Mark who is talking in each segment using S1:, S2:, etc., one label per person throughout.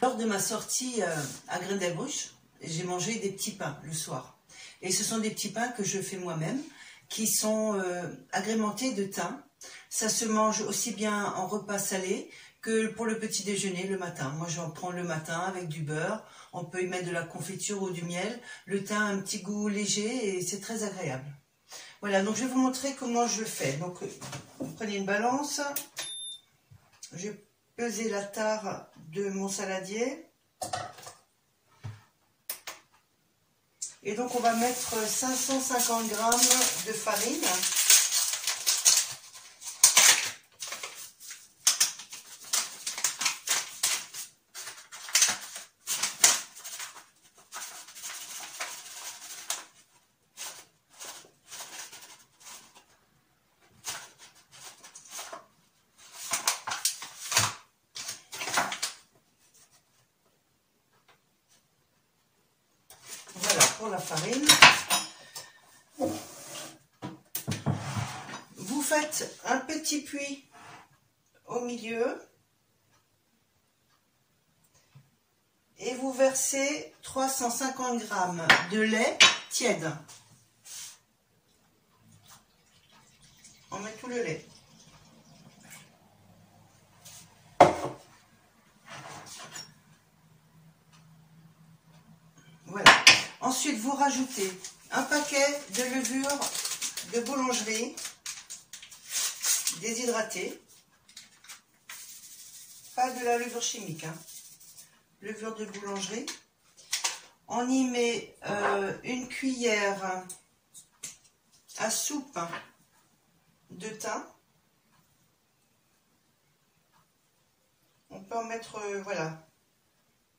S1: Lors de ma sortie à Grendelbusch, j'ai mangé des petits pains le soir. Et ce sont des petits pains que je fais moi-même, qui sont agrémentés de thym. Ça se mange aussi bien en repas salé que pour le petit déjeuner le matin. Moi, j'en prends le matin avec du beurre. On peut y mettre de la confiture ou du miel. Le thym a un petit goût léger et c'est très agréable. Voilà, donc je vais vous montrer comment je le fais. Donc, vous prenez une balance. Je vais peser la tare de mon saladier. Et donc, on va mettre 550 g de farine. Voilà pour la farine. Vous faites un petit puits au milieu et vous versez 350 g de lait tiède. On met tout le lait. Voilà. Ensuite, vous rajoutez un paquet de levure de boulangerie déshydratée. Pas de la levure chimique, hein. Levure de boulangerie. On y met une cuillère à soupe de thym. On peut en mettre, voilà,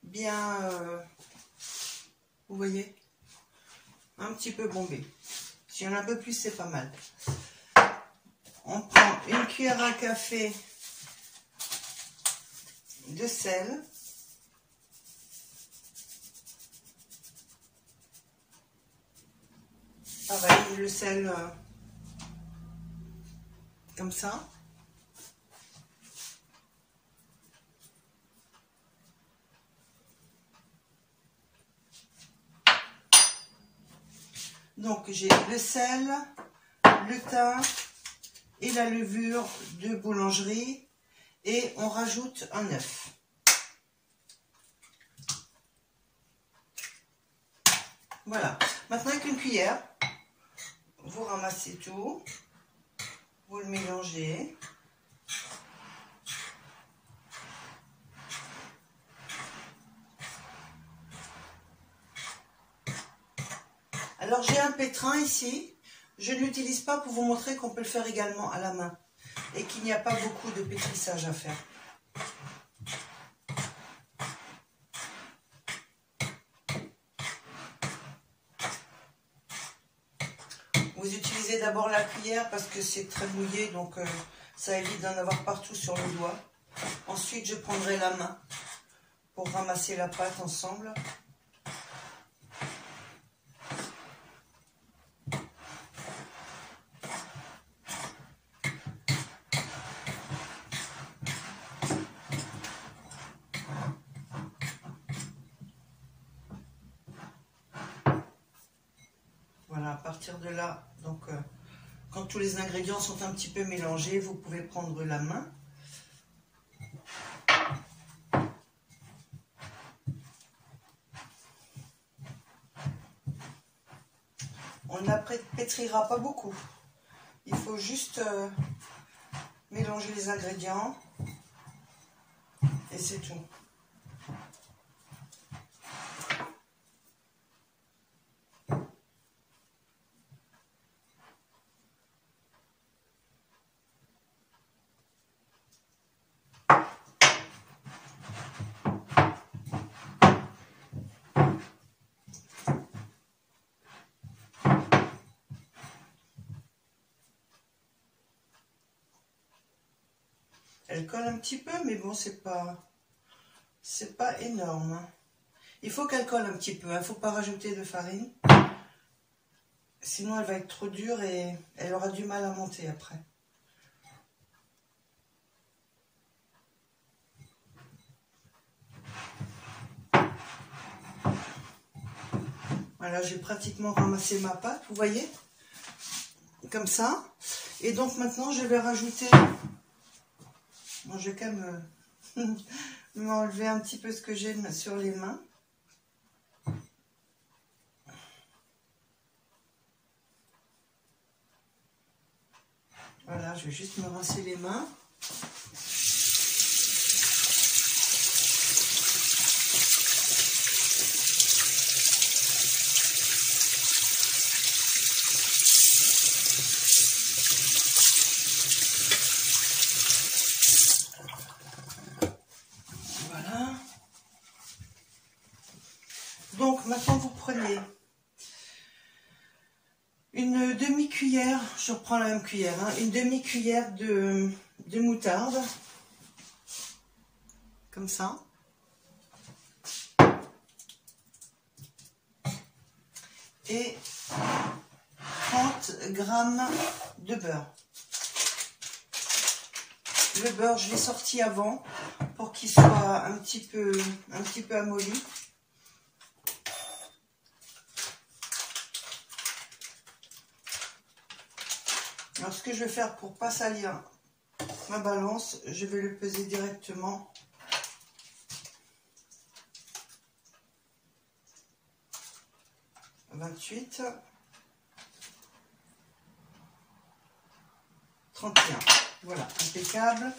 S1: bien, vous voyez, un petit peu bombé. S'il y en a un peu plus, c'est pas mal. On prend une cuillère à café de sel. Pareil, le sel comme ça. Donc j'ai le sel, le thym et la levure de boulangerie et on rajoute un œuf. Voilà. Maintenant avec une cuillère, vous ramassez tout, vous le mélangez. Alors j'ai un pétrin ici, je ne l'utilise pas pour vous montrer qu'on peut le faire également à la main et qu'il n'y a pas beaucoup de pétrissage à faire. Vous utilisez d'abord la cuillère parce que c'est très mouillé, donc ça évite d'en avoir partout sur le doigt. Ensuite je prendrai la main pour ramasser la pâte ensemble. Voilà, à partir de là, donc quand tous les ingrédients sont un petit peu mélangés, vous pouvez prendre la main. On ne la pétrira pas beaucoup. Il faut juste mélanger les ingrédients et c'est tout. Elle colle un petit peu, mais bon, c'est pas énorme. Il faut qu'elle colle un petit peu, il ne faut pas rajouter de farine. Sinon, elle va être trop dure et elle aura du mal à monter après. Voilà, j'ai pratiquement ramassé ma pâte, vous voyez, comme ça. Et donc maintenant, je vais rajouter... Bon, je vais quand même m'enlever un petit peu ce que j'ai sur les mains. Voilà, je vais juste me rincer les mains. Voilà. Donc maintenant vous prenez une demi-cuillère, je reprends la même cuillère, hein, une demi-cuillère de moutarde, comme ça. Et 30 grammes de beurre. Le beurre, je l'ai sorti avant pour qu'il soit un petit peu amolli. Alors ce que je vais faire pour pas salir ma balance, je vais le peser directement. « 28, 31. » Voilà, impeccable.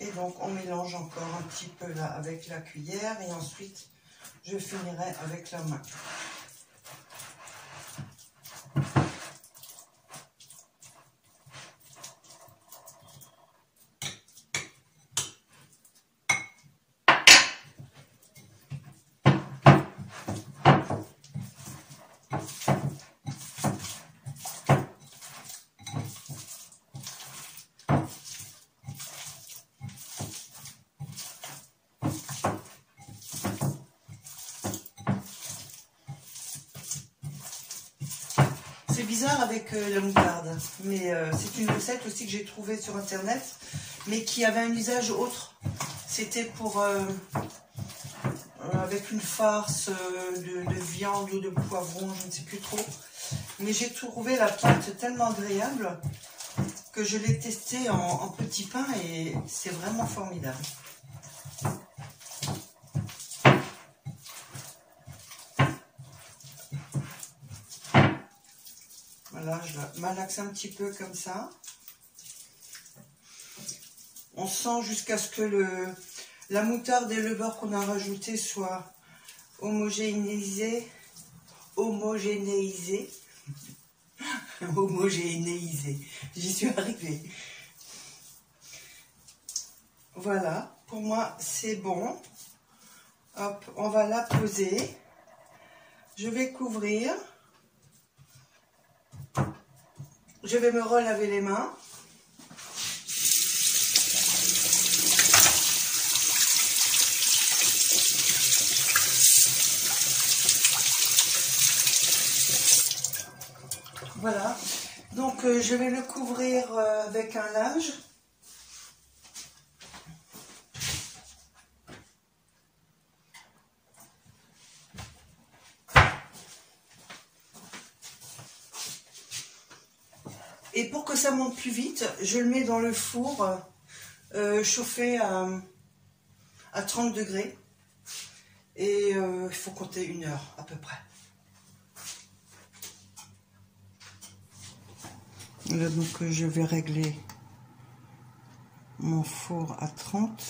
S1: Et donc on mélange encore un petit peu là avec la cuillère et ensuite je finirai avec la main. C'est bizarre avec la moutarde, mais c'est une recette aussi que j'ai trouvée sur internet, mais qui avait un usage autre. C'était pour avec une farce de viande ou de poivron, je ne sais plus trop. Mais j'ai trouvé la pâte tellement agréable que je l'ai testée en petit pain et c'est vraiment formidable. Voilà, je la malaxe un petit peu comme ça. On sent jusqu'à ce que la moutarde et le beurre qu'on a rajouté soient homogénéisés. J'y suis arrivée. Voilà, pour moi c'est bon. Hop, on va la poser. Je vais couvrir. Je vais me relaver les mains. Voilà, donc je vais le couvrir avec un linge. Et pour que ça monte plus vite, je le mets dans le four chauffé à 30 degrés. Et il faut compter 1 heure à peu près. Là, donc je vais régler mon four à 30.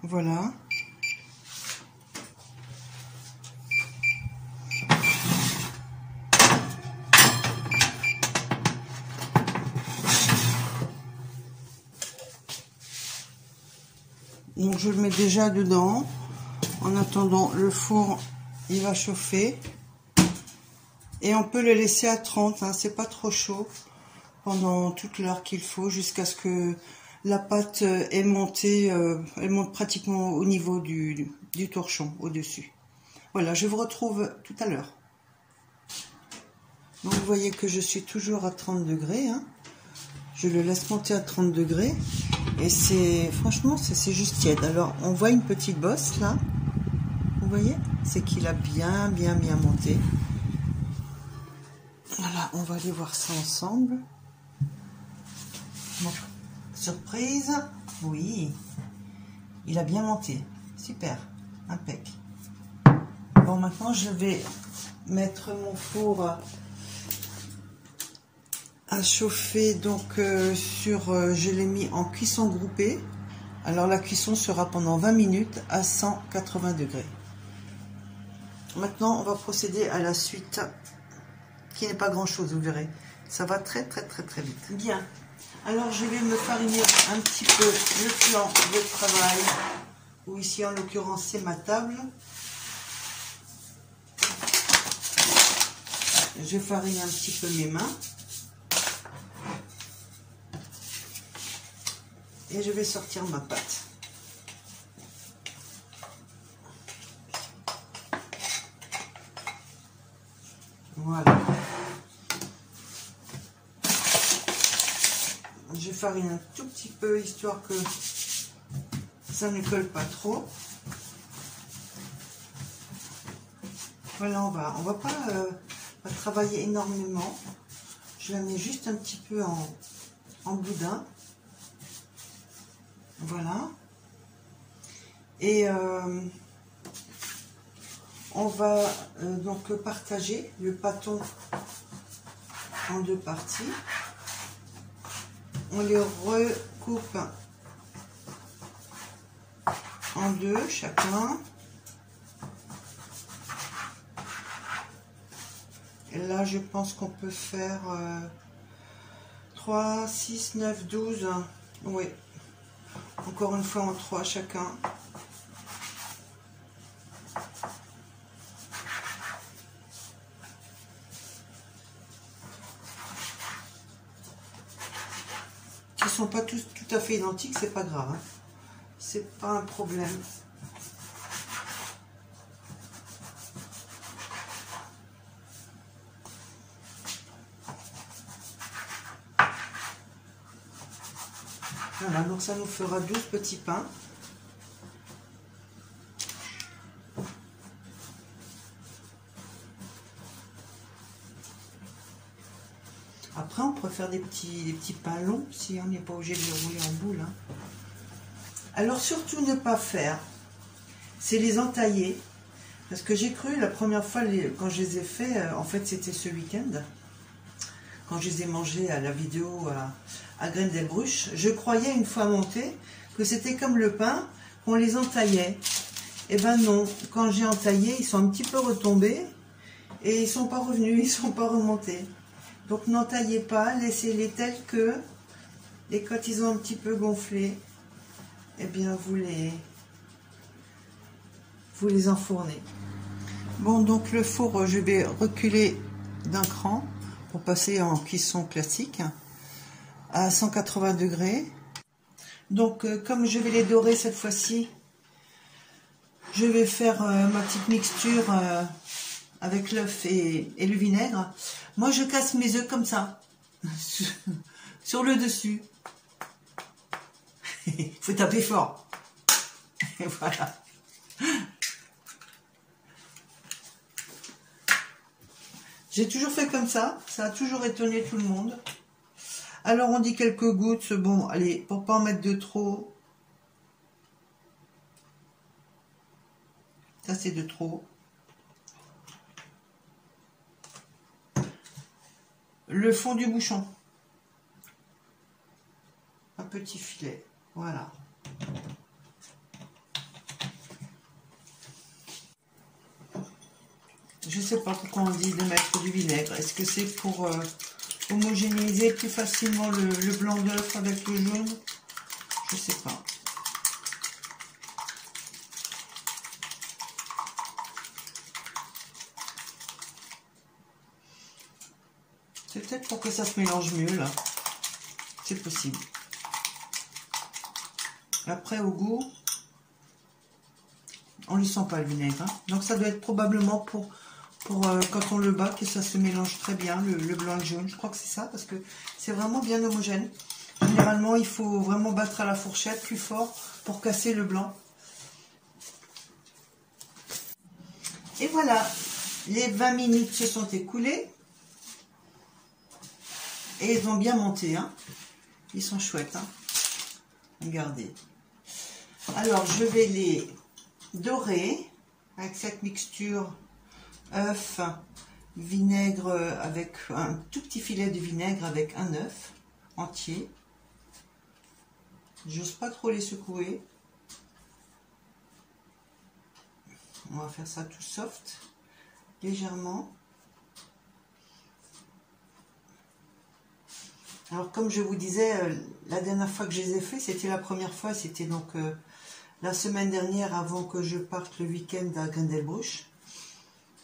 S1: Voilà. Donc je le mets déjà dedans. En attendant, le four il va chauffer. Et on peut le laisser à 30, hein, c'est pas trop chaud, pendant toute l'heure qu'il faut, jusqu'à ce que la pâte est montée, elle monte pratiquement au niveau du torchon, au-dessus. Voilà, je vous retrouve tout à l'heure. Donc vous voyez que je suis toujours à 30 degrés. Hein. Je le laisse monter à 30 degrés. Et c'est, franchement, c'est juste tiède. Alors, on voit une petite bosse là. Vous voyez? C'est qu'il a bien monté. Voilà, on va aller voir ça ensemble. Bon, surprise. Oui, il a bien monté. Super, impec. Bon, maintenant, je vais mettre mon four à chauffer. Donc, je l'ai mis en cuisson groupée. Alors, la cuisson sera pendant 20 minutes à 180 degrés. Maintenant, on va procéder à la suite, qui n'est pas grand-chose, vous verrez. Ça va très vite. Bien. Alors, je vais me fariner un petit peu le plan de travail, ou ici, en l'occurrence, c'est ma table. Je farine un petit peu mes mains. Et je vais sortir ma pâte. Voilà. Je farine un tout petit peu, histoire que ça ne colle pas trop. Voilà, on va pas travailler énormément. Je la mets juste un petit peu en boudin. Voilà. Et on va donc partager le pâton en deux parties. On les recoupe en deux chacun. Et là, je pense qu'on peut faire 3, 6, 9, 12. Oui. Encore une fois en 3 chacun. Qui sont pas tous tout à fait identiques, c'est pas grave. Hein. C'est pas un problème. Voilà, donc ça nous fera 12 petits pains. Après, on pourrait faire des petits pains longs si on n'est pas obligé de les rouler en boule. Hein. Alors, surtout ne pas faire, c'est les entailler. Parce que j'ai cru la première fois, quand je les ai faits, en fait c'était ce week-end, quand je les ai mangés à la vidéo à Graine-d'Elbruch, je croyais une fois monté que c'était comme le pain, qu'on les entaillait. Et ben non, quand j'ai entaillé, ils sont un petit peu retombés et ils sont pas revenus, ils sont pas remontés. Donc n'entaillez pas, laissez-les tels que, et quand ils ont un petit peu gonflé, eh bien vous les enfournez. Bon, donc le four, je vais reculer d'un cran pour passer en cuisson classique à 180 degrés. Donc comme je vais les dorer cette fois-ci, je vais faire ma petite mixture avec l'œuf et le vinaigre. Moi je casse mes œufs comme ça, sur le dessus. Il faut taper fort. Et voilà. J'ai toujours fait comme ça a toujours étonné tout le monde. Alors on dit quelques gouttes, bon, allez, pour pas en mettre de trop. Ça c'est de trop. Le fond du bouchon. Un petit filet, voilà. Je sais pas pourquoi on dit de mettre du vinaigre. Est-ce que c'est pour homogénéiser plus facilement le blanc d'œuf avec le jaune? Je sais pas. C'est peut-être pour que ça se mélange mieux là. C'est possible. Après au goût, on ne lui sent pas le vinaigre. Hein. Donc ça doit être probablement pour pour quand on le bat, que ça se mélange très bien, le blanc et le jaune. Je crois que c'est ça, parce que c'est vraiment bien homogène. Généralement, il faut vraiment battre à la fourchette plus fort pour casser le blanc. Et voilà, les 20 minutes se sont écoulées. Et ils ont bien monté, hein. Ils sont chouettes, hein. Regardez. Alors, je vais les dorer avec cette mixture œuf, vinaigre, avec un tout petit filet de vinaigre avec un œuf entier. J'ose pas trop les secouer. On va faire ça tout soft, légèrement. Alors comme je vous disais, la dernière fois que je les ai fait, c'était la première fois, c'était donc la semaine dernière avant que je parte le week-end à Grindelbusch.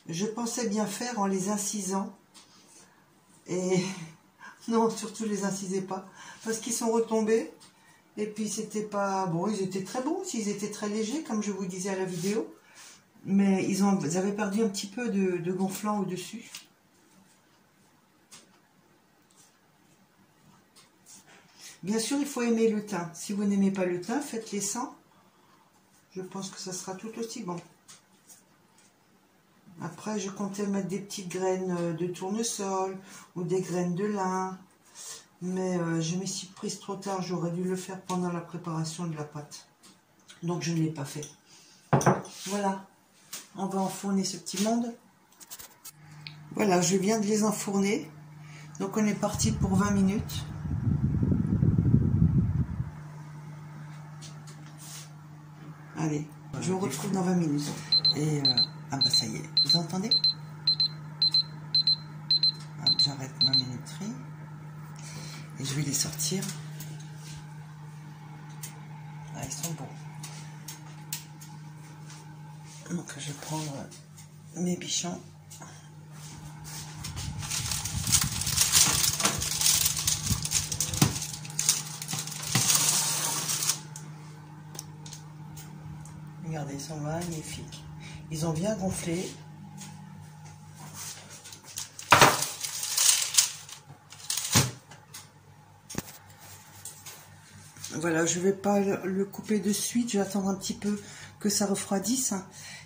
S1: Je pensais bien faire en les incisant. Et non, surtout les incisez pas, parce qu'ils sont retombés. Et puis c'était pas... Bon, ils étaient très bons, ils étaient très légers, comme je vous disais à la vidéo. Mais ils avaient perdu un petit peu de gonflant au-dessus. Bien sûr, il faut aimer le thym. Si vous n'aimez pas le thym, faites-les sans. Je pense que ça sera tout aussi bon. Après, je comptais mettre des petites graines de tournesol ou des graines de lin. Mais je me suis prise trop tard. J'aurais dû le faire pendant la préparation de la pâte. Donc, je ne l'ai pas fait. Voilà. On va enfourner ce petit monde. Voilà, je viens de les enfourner. Donc, on est parti pour 20 minutes. Allez, je vous retrouve dans 20 minutes. Et ah bah ça y est, vous entendez? J'arrête ma minuterie. Et je vais les sortir. Ah, ils sont bons. Donc je vais prendre mes bichons. Regardez, ils sont magnifiques. Ils ont bien gonflé. Voilà, je ne vais pas le couper de suite. Je vais attendre un petit peu que ça refroidisse.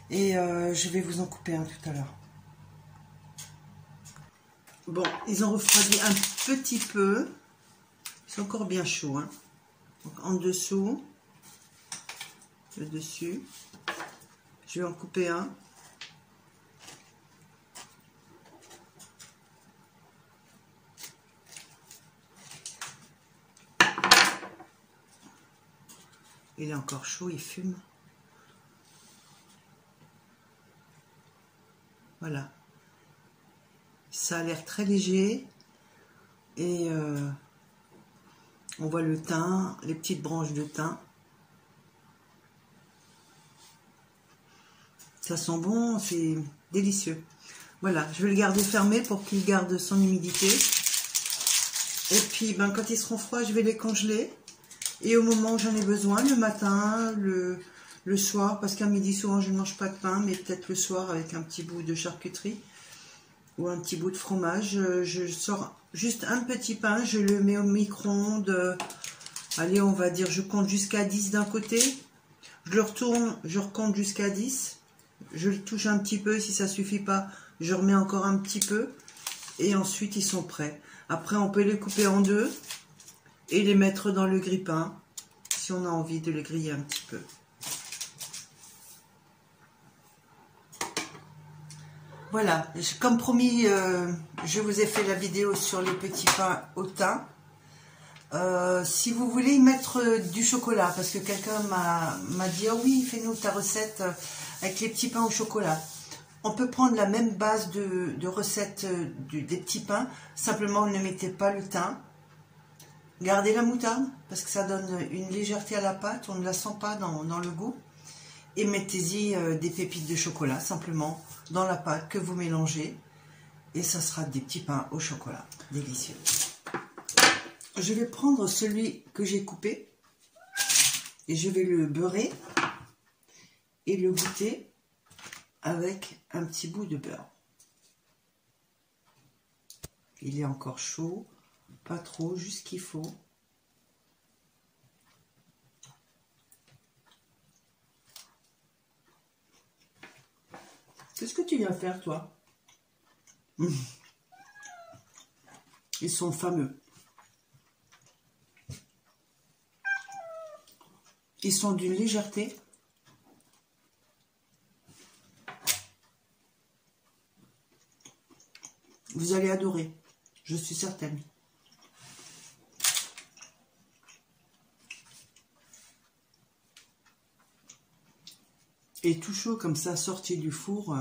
S1: Et je vais vous en couper un tout à l'heure. Bon, ils ont refroidi un petit peu. Ils sont encore bien chauds, hein. Donc, en dessous, le dessus. Je vais en couper un. Il est encore chaud, il fume. Voilà. Ça a l'air très léger. Et on voit le thym, les petites branches de thym. Ça sent bon, c'est délicieux. Voilà, je vais le garder fermé pour qu'il garde son humidité. Et puis, ben, quand ils seront froids, je vais les congeler. Et au moment où j'en ai besoin, le matin, le soir, parce qu'à midi, souvent, je ne mange pas de pain, mais peut-être le soir avec un petit bout de charcuterie ou un petit bout de fromage. Je sors juste un petit pain, je le mets au micro-ondes. Allez, on va dire, je compte jusqu'à 10 d'un côté. Je le retourne, je recompte jusqu'à 10. Je le touche un petit peu, si ça ne suffit pas, je remets encore un petit peu. Et ensuite, ils sont prêts. Après, on peut les couper en deux et les mettre dans le grille-pain, si on a envie de les griller un petit peu. Voilà, comme promis, je vous ai fait la vidéo sur les petits pains au thym. Si vous voulez y mettre du chocolat, parce que quelqu'un m'a dit « Oh oui, fais-nous ta recette avec les petits pains au chocolat ». On peut prendre la même base de recette des petits pains, simplement ne mettez pas le thym. Gardez la moutarde, parce que ça donne une légèreté à la pâte, on ne la sent pas dans le goût. Et mettez-y des pépites de chocolat, simplement, dans la pâte que vous mélangez. Et ça sera des petits pains au chocolat, délicieux. Je vais prendre celui que j'ai coupé, et je vais le beurrer, et le goûter avec un petit bout de beurre. Il est encore chaud, pas trop, juste ce qu'il faut. Qu'est-ce que tu viens faire, toi? Ils sont fameux. Ils sont d'une légèreté. Vous allez adorer, je suis certaine. Et tout chaud comme ça, sorti du four.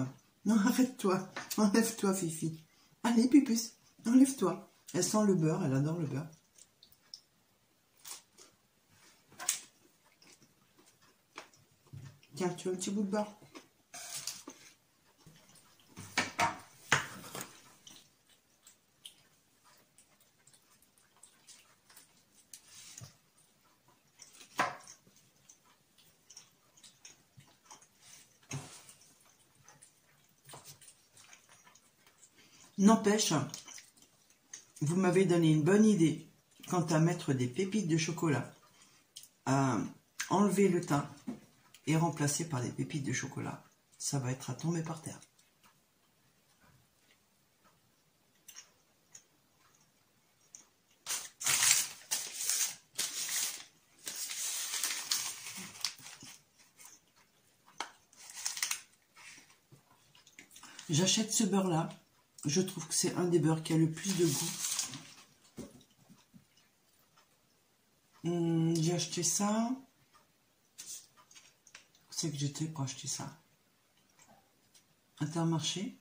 S1: Non, arrête-toi, enlève-toi, Fifi. Allez, Pupus, enlève-toi. Elle sent le beurre, elle adore le beurre. Tiens, tu veux un petit bout de beurre? N'empêche, vous m'avez donné une bonne idée quant à mettre des pépites de chocolat, à enlever le thym et remplacer par des pépites de chocolat. Ça va être à tomber par terre. J'achète ce beurre-là. Je trouve que c'est un des beurres qui a le plus de goût. J'ai acheté ça. C'est que j'étais pour acheter ça. Intermarché?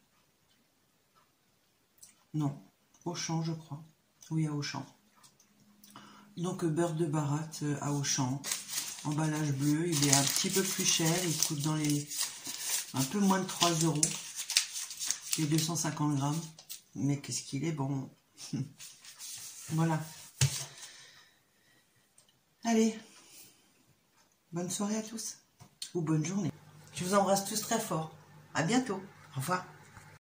S1: Non. Auchan, je crois. Oui, à Auchan. Donc, beurre de baratte à Auchan. Emballage bleu. Il est un petit peu plus cher. Il coûte dans les un peu moins de 3 €. Il est 250 grammes. Mais qu'est-ce qu'il est bon. Voilà. Allez. Bonne soirée à tous. Ou bonne journée. Je vous embrasse tous très fort. À bientôt. Au revoir.